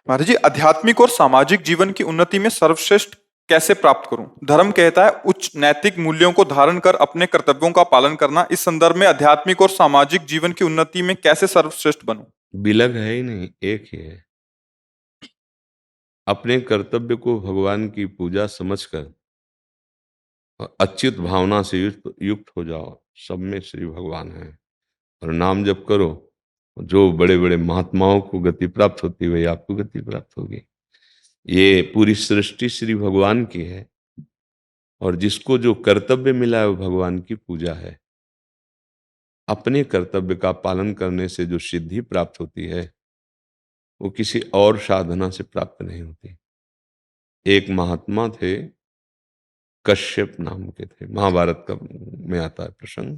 महाराज जी, आध्यात्मिक और सामाजिक जीवन की उन्नति में सर्वश्रेष्ठ कैसे प्राप्त करूं? धर्म कहता है उच्च नैतिक मूल्यों को धारण कर अपने कर्तव्यों का पालन करना। इस संदर्भ में आध्यात्मिक और सामाजिक जीवन की उन्नति में कैसे सर्वश्रेष्ठ बनूं? बिलग है ही नहीं, एक ही है। अपने कर्तव्य को भगवान की पूजा समझकर और अच्युत भावना से युक्त युक्त हो जाओ, सब में श्री भगवान है। और नाम जप करो, जो बड़े बड़े महात्माओं को गति प्राप्त होती है वही आपको गति प्राप्त होगी। ये पूरी सृष्टि श्री भगवान की है, और जिसको जो कर्तव्य मिला है वो भगवान की पूजा है। अपने कर्तव्य का पालन करने से जो सिद्धि प्राप्त होती है वो किसी और साधना से प्राप्त नहीं होती। एक महात्मा थे, कश्यप नाम के थे, महाभारत का में आता है प्रसंग।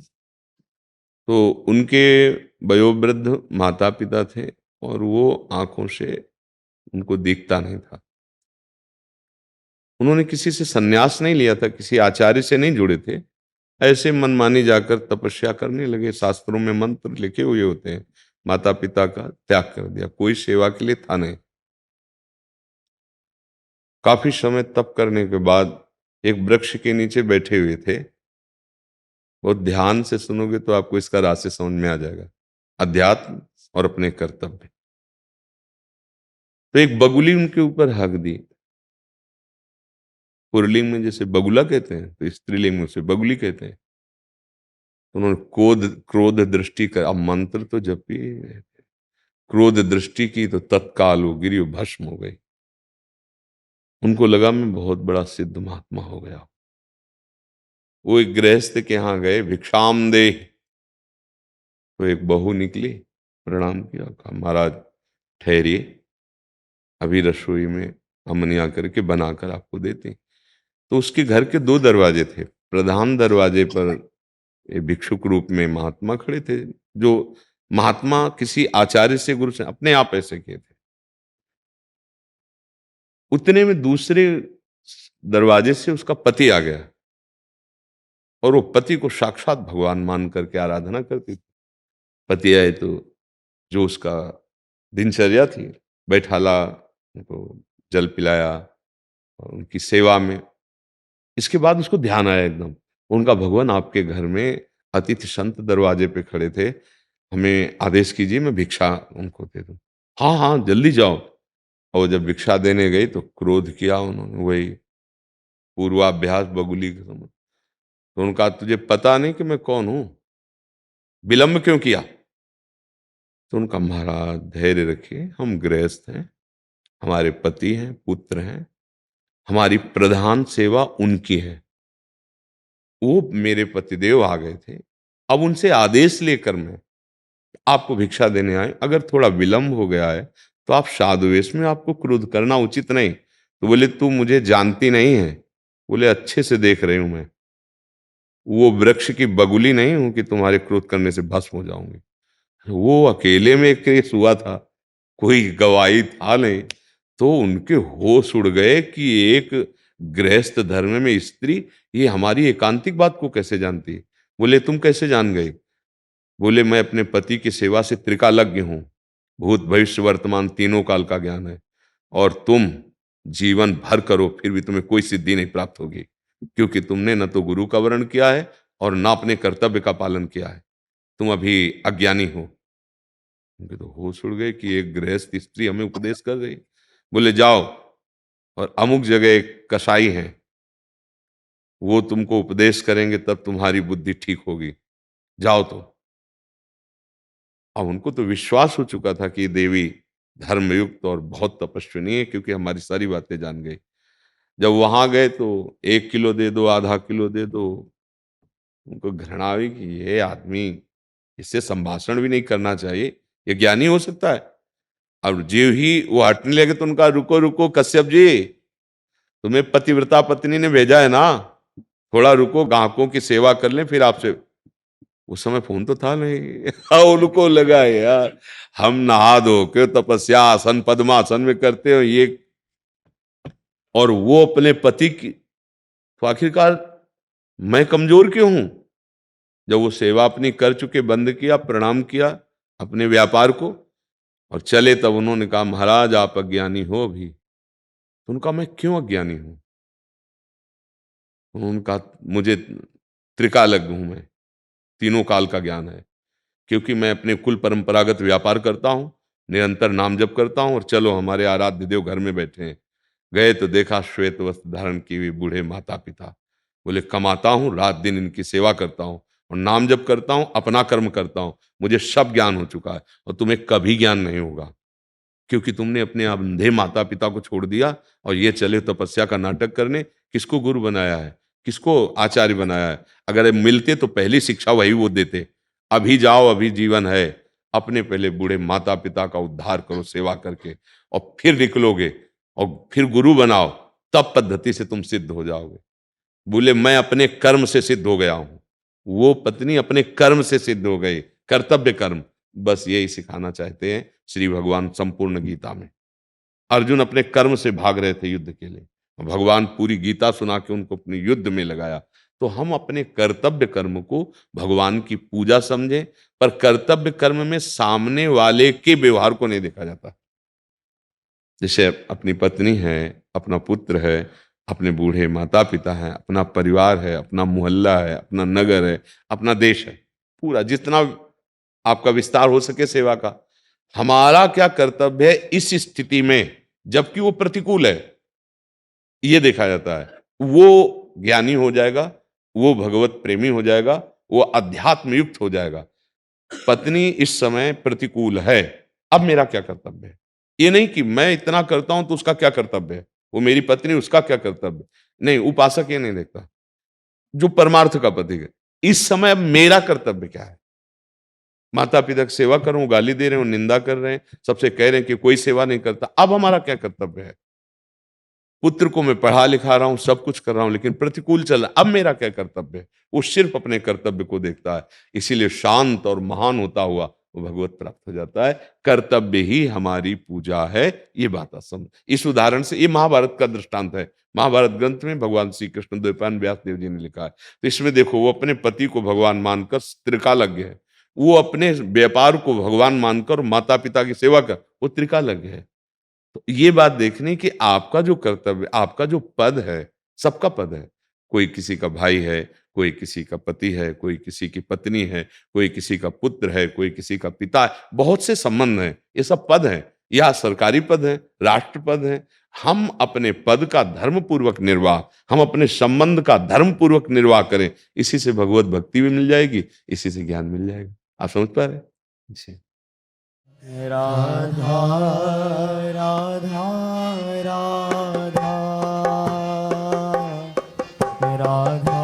तो उनके वयोवृद्ध माता पिता थे और वो आंखों से उनको दिखता नहीं था। उन्होंने किसी से संन्यास नहीं लिया था, किसी आचार्य से नहीं जुड़े थे, ऐसे मनमानी जाकर तपस्या करने लगे। शास्त्रों में मंत्र लिखे हुए होते हैं, माता पिता का त्याग कर दिया, कोई सेवा के लिए था नहीं। काफी समय तप करने के बाद एक वृक्ष के नीचे बैठे हुए थे। बहुत ध्यान से सुनोगे तो आपको इसका रहस्य समझ में आ जाएगा, अध्यात्म और अपने कर्तव्य। तो एक बगुली उनके ऊपर हक दी। पुरलिंग में जैसे बगुला कहते हैं तो स्त्रीलिंग में उसे बगुली कहते हैं। उन्होंने क्रोध दृष्टि कर, अब मंत्र तो जब भी क्रोध दृष्टि की तो तत्काल वो गिरी, भस्म हो गई। उनको लगा मैं बहुत बड़ा सिद्ध महात्मा हो गया। वो एक गृहस्थ के यहाँ गए, भिक्षाम दे। तो एक बहू निकली, प्रणाम किया, कहा महाराज ठहरिए, अभी रसोई में अमनिया करके बनाकर आपको देते। तो उसके घर के 2 दरवाजे थे। प्रधान दरवाजे पर भिक्षुक रूप में महात्मा खड़े थे, जो महात्मा किसी आचार्य से, गुरु से अपने आप ऐसे किए थे। उतने में दूसरे दरवाजे से उसका पति आ गया, और वो पति को साक्षात भगवान मान करके आराधना करती थी। पति आए तो जो उसका दिनचर्या थी, बैठाला, उनको जल पिलाया और उनकी सेवा में। इसके बाद उसको ध्यान आया एकदम, उनका भगवान आपके घर में अतिथि संत दरवाजे पे खड़े थे, हमें आदेश कीजिए मैं भिक्षा उनको दे दूं। हाँ हाँ जल्दी जाओ। और जब भिक्षा देने गई तो क्रोध किया उन्होंने, वही पूर्वाभ्यास बगुली के समझ। तो उनका तुझे पता नहीं कि मैं कौन हूं, विलंब क्यों किया? तो उनका महाराज धैर्य रखिए, हम गृहस्थ हैं, हमारे पति हैं, पुत्र हैं, हमारी प्रधान सेवा उनकी है। वो मेरे पतिदेव आ गए थे, अब उनसे आदेश लेकर मैं आपको भिक्षा देने आए। अगर थोड़ा विलंब हो गया है तो आप साधुवेश में आपको क्रोध करना उचित नहीं। तो बोले तू मुझे जानती नहीं है? बोले अच्छे से देख रही हूं मैं, वो वृक्ष की बगुली नहीं हूं कि तुम्हारे क्रोध करने से भस्म हो जाऊंगी। वो अकेले में एक केस हुआ था, कोई गवाही था नहीं। तो उनके होश उड़ गए कि एक गृहस्थ धर्म में स्त्री ये हमारी एकांतिक बात को कैसे जानती है। बोले तुम कैसे जान गए? बोले मैं अपने पति की सेवा से त्रिकालज्ञ हूं, भूत भविष्य वर्तमान तीनों काल का ज्ञान है, और तुम जीवन भर करो फिर भी तुम्हें कोई सिद्धि नहीं प्राप्त होगी, क्योंकि तुमने न तो गुरु का वर्ण किया है और न अपने कर्तव्य का पालन किया है, तुम अभी अज्ञानी हो। उनके तो होश उड़ गए कि एक गृहस्थ स्त्री हमें उपदेश कर रही। बोले जाओ और अमुक जगह एक कसाई है, वो तुमको उपदेश करेंगे तब तुम्हारी बुद्धि ठीक होगी, जाओ। तो अब उनको तो विश्वास हो चुका था कि देवी धर्मयुक्त और बहुत तपस्विनी है, क्योंकि हमारी सारी बातें जान गई। जब वहां गए तो 1 किलो दे दो, आधा किलो दे दो, उनको घृणा हुई कि ये आदमी, इससे संभाषण भी नहीं करना चाहिए, ये ज्ञानी हो सकता है। अब जो ही वो हटने लगे तो उनका रुको रुको कश्यप जी, तुम्हें पतिव्रता पत्नी ने भेजा है ना, थोड़ा रुको, ग्राहकों की सेवा कर लें फिर आपसे। उस समय फोन तो था नहीं। उनको लगा यार हम नहा धो के तपस्या आसन पद्मासन में करते हो ये, और वो अपने पति की, तो आखिरकार मैं कमजोर क्यों हूं? जब वो सेवा अपनी कर चुके, बंद किया, प्रणाम किया अपने व्यापार को और चले, तब उन्होंने कहा महाराज आप अज्ञानी हो अभी। तो उनका मैं क्यों अज्ञानी हूं? उनका मुझे त्रिकालज्ञ हूं मैं, तीनों काल का ज्ञान है, क्योंकि मैं अपने कुल परंपरागत व्यापार करता हूं, निरंतर नाम जप करता हूं, और चलो हमारे आराध्य देव घर में बैठे हैं। गए तो देखा श्वेत वस्त्र धारण की हुई बूढ़े माता पिता, बोले कमाता हूँ, रात दिन इनकी सेवा करता हूँ और नाम जप करता हूँ, अपना कर्म करता हूँ, मुझे सब ज्ञान हो चुका है और तुम्हें कभी ज्ञान नहीं होगा, क्योंकि तुमने अपने अंधे माता पिता को छोड़ दिया और ये चले तपस्या का नाटक करने। किसको गुरु बनाया है, किसको आचार्य बनाया है? अगर मिलते तो पहली शिक्षा वही वो देते, अभी जाओ अभी जीवन है, अपने पहले बूढ़े माता पिता का उद्धार करो सेवा करके और फिर निकलोगे और फिर गुरु बनाओ, तब पद्धति से तुम सिद्ध हो जाओगे। बोले मैं अपने कर्म से सिद्ध हो गया हूं, वो पत्नी अपने कर्म से सिद्ध हो गई, कर्तव्य कर्म। बस यही सिखाना चाहते हैं श्री भगवान संपूर्ण गीता में। अर्जुन अपने कर्म से भाग रहे थे युद्ध के लिए, भगवान पूरी गीता सुना के उनको अपने युद्ध में लगाया। तो हम अपने कर्तव्य कर्म को भगवान की पूजा समझें, पर कर्तव्य कर्म में सामने वाले के व्यवहार को नहीं देखा जाता। जैसे अपनी पत्नी है, अपना पुत्र है, अपने बूढ़े माता पिता हैं, अपना परिवार है, अपना मोहल्ला है, अपना नगर है, अपना देश है, पूरा जितना आपका विस्तार हो सके सेवा का। हमारा क्या कर्तव्य है इस स्थिति में, जबकि वो प्रतिकूल है, ये देखा जाता है। वो ज्ञानी हो जाएगा, वो भगवत प्रेमी हो जाएगा, वो अध्यात्म युक्त हो जाएगा। पत्नी इस समय प्रतिकूल है, अब मेरा क्या कर्तव्य है? ये नहीं कि मैं इतना करता हूं तो उसका क्या कर्तव्य है, वो मेरी पत्नी उसका क्या कर्तव्य। नहीं, उपासक ये नहीं देखता, जो परमार्थ का प्रतीक है। इस समय अब मेरा कर्तव्य क्या है? माता पिता की सेवा कर रहा हूं, गाली दे रहे हो, निंदा कर रहे हैं, सबसे कह रहे हैं कि कोई सेवा नहीं करता। अब हमारा क्या कर्तव्य है? पुत्र को मैं पढ़ा लिखा रहा हूं, सब कुछ कर रहा हूं, लेकिन प्रतिकूल चल रहा है, अब मेरा क्या कर्तव्य है? वो सिर्फ अपने कर्तव्य को देखता है, इसीलिए शांत और महान होता हुआ वो भगवत प्राप्त हो जाता है। कर्तव्य ही हमारी पूजा है, ये बात समझ। इस उदाहरण से, ये महाभारत का दृष्टांत है। महाभारत ग्रंथ में भगवान श्री कृष्ण द्वैपायन व्यास देव जी ने लिखा है। तो इसमें देखो, वो अपने पति को भगवान मानकर त्रिकालज्ञ है, वो अपने व्यापार को भगवान मानकर माता पिता की सेवा कर वो त्रिकालज्ञ है। तो ये बात देखनी कि आपका जो कर्तव्य, आपका जो पद है, सबका पद है। कोई किसी का भाई है, कोई किसी का पति है, कोई किसी की पत्नी है, कोई किसी का पुत्र है, कोई किसी का पिता है, बहुत से संबंध हैं, ये सब पद हैं, या सरकारी पद हैं, राष्ट्र पद हैं। हम अपने पद का धर्म पूर्वक निर्वाह, हम अपने संबंध का धर्म पूर्वक निर्वाह करें, इसी से भगवत भक्ति भी मिल जाएगी, इसी से ज्ञान मिल जाएगा। आप समझ पा रहे हैं? राधा राधा राधा राधा राधा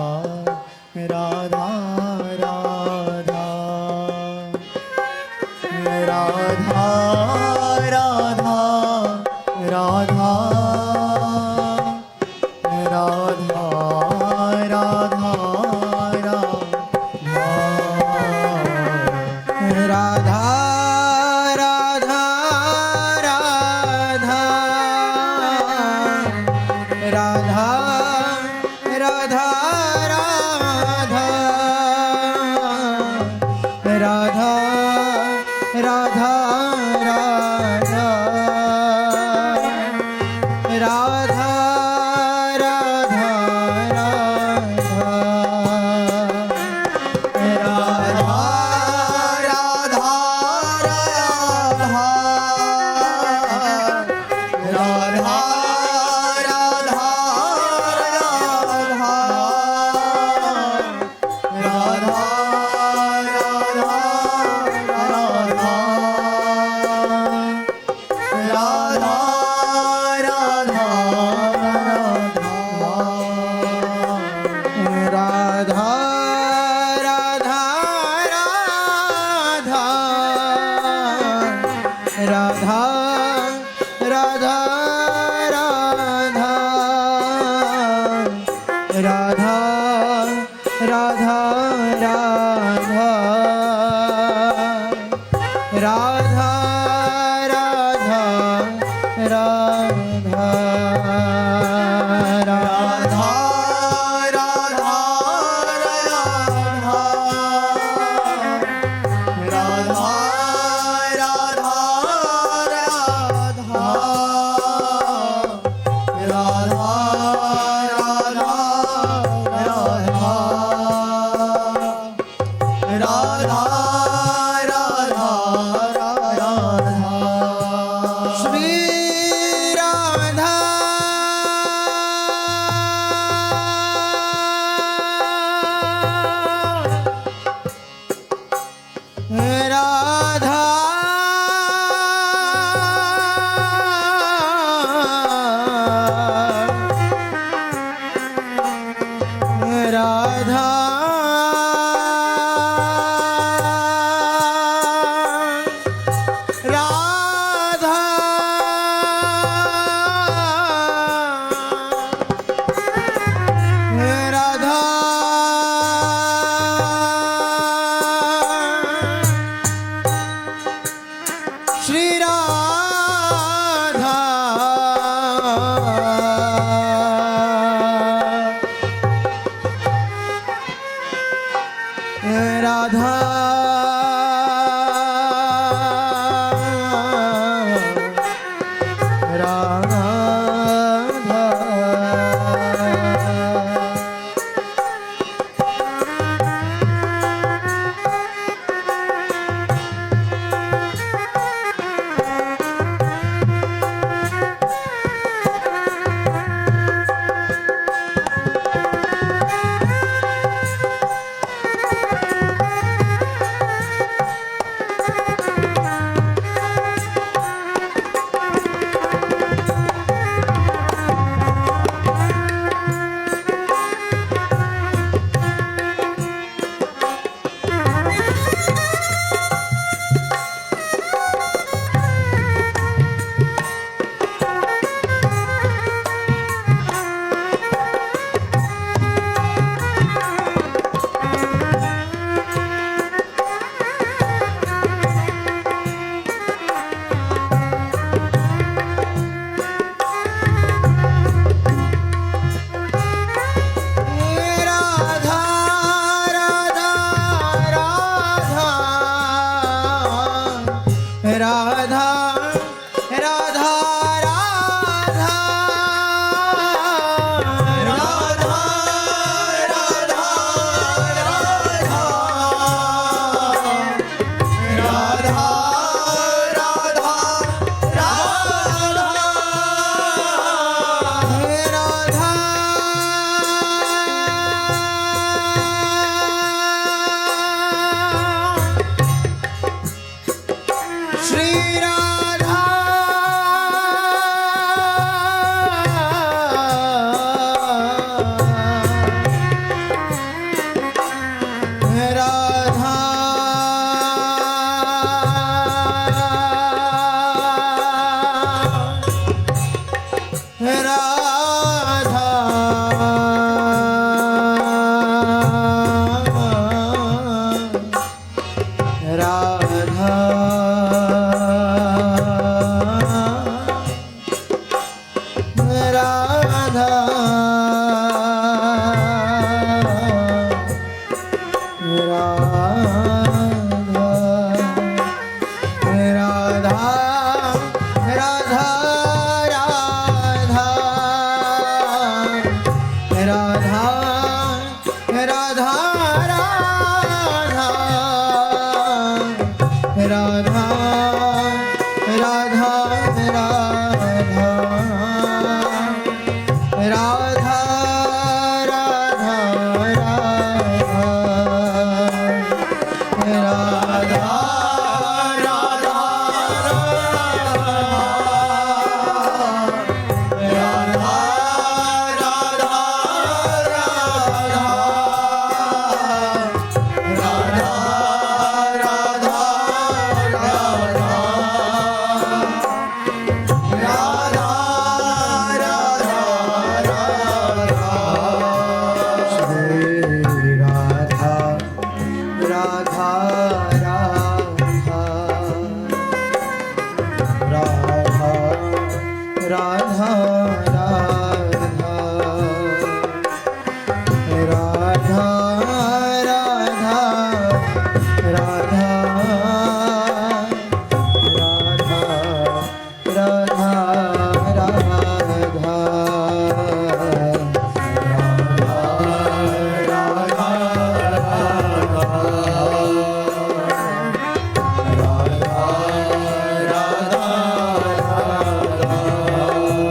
राधा राधा राधा राधा श्री राधा राधा राधा राधा राधा राधा राधा राधा राधा श्री राधा राधा राधा राधा राधा राधा राधा राधा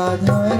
राधा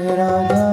राधा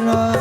राधा